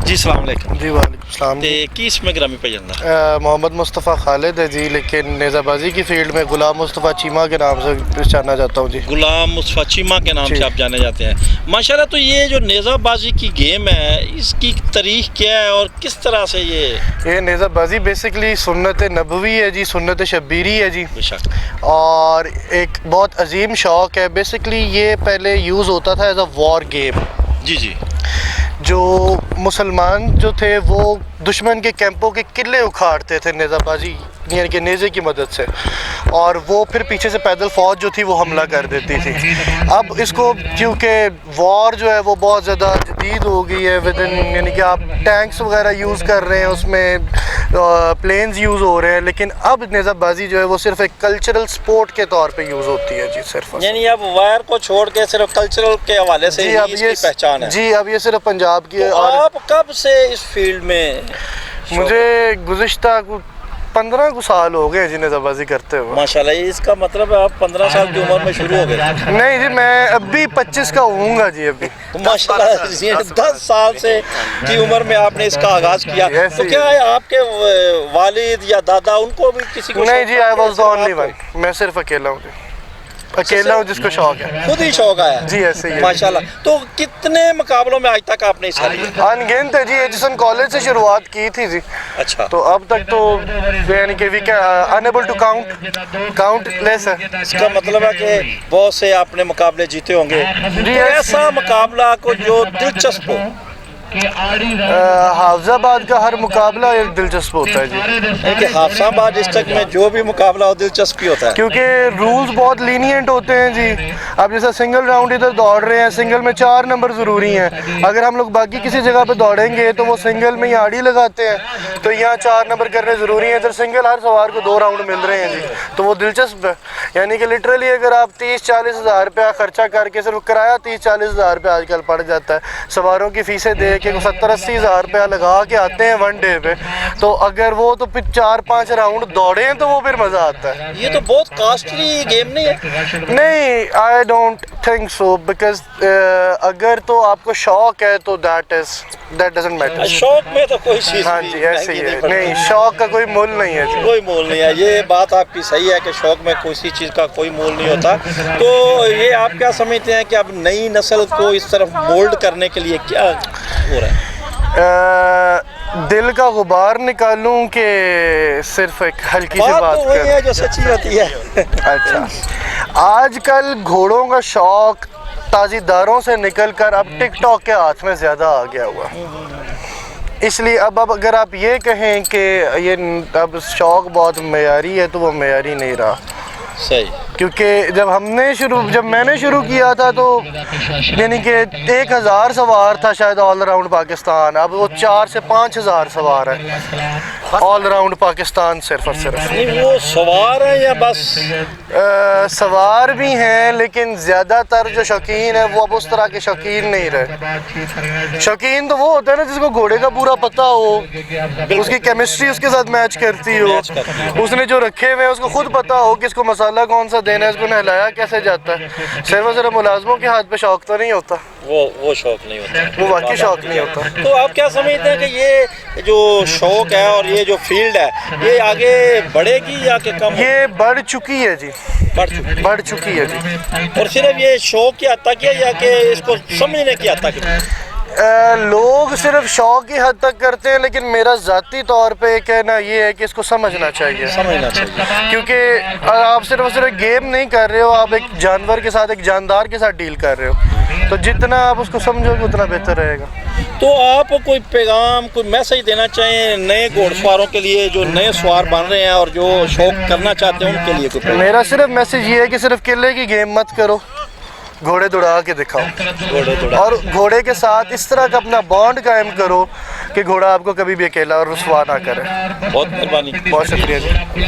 जी सलाम अलैकुम। जी वालेकुम सलाम। ते की इसमें ग्रामी पे जाना? मोहम्मद मुस्तफ़ा खालिद है जी, लेकिन नेज़ाबाजी की फील्ड में गुलाम मुस्तफ़ा चीमा के नाम से पहचाना जाता हूँ जी। गुलाम मुस्तफ़ा चीमा के नाम जी। से आप जाने जाते हैं माशाल्लाह। तो ये जो नेज़ाबाजी की गेम है, इसकी तारीख क्या है और किस तरह से ये नेज़ाबाजी बेसिकली सुन्नत नबवी है जी, सुन्नत शब्बीरी है जी, बेशक और एक बहुत अजीम शौक़ है। बेसिकली ये पहले यूज़ होता था एज अ वॉर गेम। जी जी। जो मुसलमान जो थे वो दुश्मन के कैंपों के किले उखाड़ते थे नेज़ाबाजी यानी कि नेज़े की मदद से, और वो फिर पीछे से पैदल फ़ौज जो थी वो हमला कर देती थी। अब इसको क्योंकि वॉर जो है वो बहुत ज़्यादा जदीद हो गई है विदिन, यानी कि आप टैंक्स वगैरह यूज़ कर रहे हैं, उसमें प्लेन्स यूज़ हो रहे हैं, लेकिन अब नेज़ाबाजी जो है वो सिर्फ एक कल्चरल स्पोर्ट के तौर पे यूज़ होती है जी, सिर्फ। यानी अब वायर को छोड़ के सिर्फ कल्चरल के हवाले से जी, ही अब इसकी ये पहचान है। जी, अब ये सिर्फ पंजाब की है। तो और आप कब से इस फील्ड में? मुझे गुज़िश्ता 15 साल हो गए जी नेज़ाबाजी करते हुए। माशाल्लाह, इसका मतलब है आप 15 साल की उम्र में शुरू हो गए? नहीं जी, मैं अभी 25 का होऊंगा जी अभी। तो माशाल्लाह 10 साल से की उम्र में आपने इसका आगाज किया। तो क्या है आपके वालिद या दादा उनको भी किसी को? नहीं जी, I was the only one. मैं सिर्फ अकेला हूँ, अकेला हूँ जिसको शौक है। खुद ही शौक आया जी, ऐसे ही है। माशाल्लाह। तो कितने मुकाबलों में आज तक आपने हिस्सा लिया? अनगिनत है जी, एजिसन कॉलेज से शुरुआत की थी जी। अच्छा। तो अब तक तो यानी कि we can unable to countless है। इसका मतलब है कि बहुत से आपने मुकाबले जीते होंगे। तो ऐसा मुकाबला को जो दिलचस्प हो? हाफिजाबाद का हर मुकाबला एक दिलचस्प होता है जी। कि हाफिजाबाद डिस्ट्रिक्ट में जो भी मुकाबला हो दिलचस्प ही होता है, क्योंकि रूल्स बहुत लीनियंट होते हैं जी। अब जैसा सिंगल राउंड इधर दौड़ रहे हैं, सिंगल में 4 नंबर ज़रूरी हैं। अगर हम लोग बाकी किसी जगह पे दौड़ेंगे तो वो सिंगल में ही आड़ी लगाते हैं, तो यहाँ 4 नंबर करने ज़रूरी है। इधर सिंगल हर सवार को 2 राउंड मिल रहे हैं जी, तो वो दिलचस्प है। यानी कि लिटरली अगर आप 30-40 हज़ार रुपया खर्चा करके, सिर्फ किराया 30-40 हज़ार रुपया आजकल पड़ जाता है, सवारों की फ़ीसें दे के 70-80 हज़ार रुपया लगा के आते हैं वन डे पे, तो अगर वो तो फिर 4-5 राउंड दौड़े तो वो फिर मज़ा आता है। ये तो बहुत कॉस्टली गेम नहीं है? नहीं, I don't think so, because अगर तो आपको शौक है तो दैट डजंट मैटर। शौक में तो कोई चीज़ हाँ जी, ऐसे ही है। नहीं, शौक का कोई मोल नहीं है जी। कोई मोल नहीं है, ये बात आपकी सही है कि शौक में किसी चीज़ का कोई मोल नहीं होता। तो ये आप क्या समझते हैं कि अब नई नस्ल को इस तरफ मोल्ड करने के लिए क्या हो रहा है? दिल का गुबार निकालूं कि सिर्फ एक हल्की सी बात तो वही है जो सच्ची होती है। अच्छा, आजकल घोड़ों का शौक ताज़ीदारों से निकलकर अब टिकटॉक के हाथ में ज़्यादा आ गया हुआ, इसलिए अब अगर आप ये कहें कि ये अब शौक बहुत मयारी है तो वो मयारी नहीं रहा। सही। क्योंकि जब मैंने शुरू किया था तो यानी कि 1000 सवार था शायद ऑल राउंड पाकिस्तान, अब वो 4 से 5 हज़ार सवार है ऑल राउंड पाकिस्तान सिर्फ और सिर्फ। नहीं, वो सवार हैं या बस? सवार भी हैं, लेकिन ज़्यादातर जो शौकीन है वो अब उस तरह के शौकीन नहीं रहे। शौकीन तो वो होता है ना जिसको घोड़े का पूरा पता हो, उसकी केमिस्ट्री उसके साथ मैच करती हो, उसने जो रखे हुए हैं उसको खुद पता हो कि इसको मसाला कौन सा देना है, इसको नहलाया कैसे जाता है। सिर्फ और सिर्फ मुलाजमों के हाथ पे शौक तो नहीं होता, वो शौक नहीं होता, वो वाकई शौक नहीं होता। तो आप क्या समझते हैं कि ये जो शौक है और ये जो फील्ड है ये आगे बढ़ेगी या कि कम? ये बढ़ चुकी है जी, बढ़ चुकी है जी। और सिर्फ ये शौक की हद तक है या कि इसको समझने की हद तक है? लोग सिर्फ शौक की हद तक करते हैं, लेकिन मेरा ज़ाती तौर पे कहना ये है कि इसको समझना चाहिए, क्योंकि आप सिर्फ और सिर्फ गेम नहीं कर रहे हो, आप एक जानवर के साथ, एक जानदार के साथ डील कर रहे हो, तो जितना आप उसको समझोगे उतना बेहतर रहेगा। तो आप कोई पैगाम, कोई मैसेज देना चाहें नए घोड़सवारों के लिए जो नए सवार बन रहे हैं और जो शौक करना चाहते हैं उनके लिए? कोई मेरा सिर्फ मैसेज ये है कि सिर्फ किले की गेम मत करो, घोड़े दौड़ा के दिखाओ, और घोड़े के साथ इस तरह का अपना बॉन्ड कायम करो कि घोड़ा आपको कभी भी अकेला और रुसवा ना करे। बहुत मेहरबानी, बहुत शुक्रिया जी।